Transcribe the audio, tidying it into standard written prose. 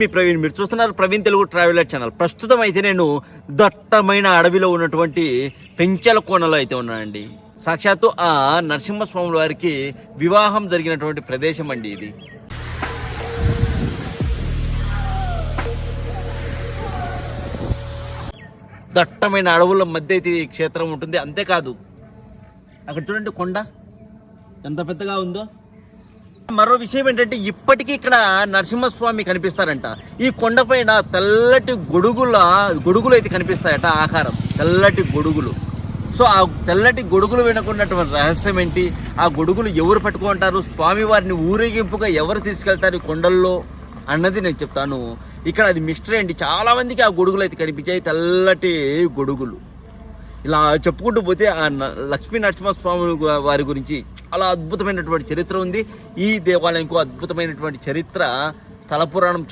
మీ ప్రవీణ్, మీరు చూస్తున్నారు Praveen Telugu traveller channel. ప్రస్తుతం అయితే నేను దట్టమైన అడవిలో ఉన్నటువంటి పెంచల కోనలో అయితే ఉన్నానండి. సాక్షాత్తు ఆ నరసింహస్వామి వారికి వివాహం జరిగినటువంటి ప్రదేశం అండి ఇది. దట్టమైన అడవుల మధ్య అయితే ఈ క్షేత్రం ఉంటుంది. అంతేకాదు అక్కడ చూడండి కొండ ఎంత పెద్దగా ఉందో. మరో విషయం ఏంటంటే ఇప్పటికీ ఇక్కడ నరసింహస్వామి కనిపిస్తారంట. ఈ కొండపైన తెల్లటి గొడుగులు అయితే కనిపిస్తాయట. ఆకారం తెల్లటి గొడుగులు. సో ఆ తెల్లటి గొడుగులు వెనుకున్నటువంటి రహస్యం ఏంటి, ఆ గొడుగులు ఎవరు పట్టుకుంటారు, స్వామివారిని ఊరేగింపుగా ఎవరు తీసుకెళ్తారు ఈ కొండల్లో అన్నది నేను చెప్తాను. ఇక్కడ అది మిస్టరీ అండి. చాలా మందికి ఆ గొడుగులు అయితే కనిపించాయి, తెల్లటి గొడుగులు. ఇలా చెప్పుకుంటూ పోతే ఆ లక్ష్మీ నరసింహస్వామి వారి గురించి చాలా అద్భుతమైనటువంటి చరిత్ర ఉంది. ఈ దేవాలయంకు అద్భుతమైనటువంటి చరిత్ర, స్థల పురాణం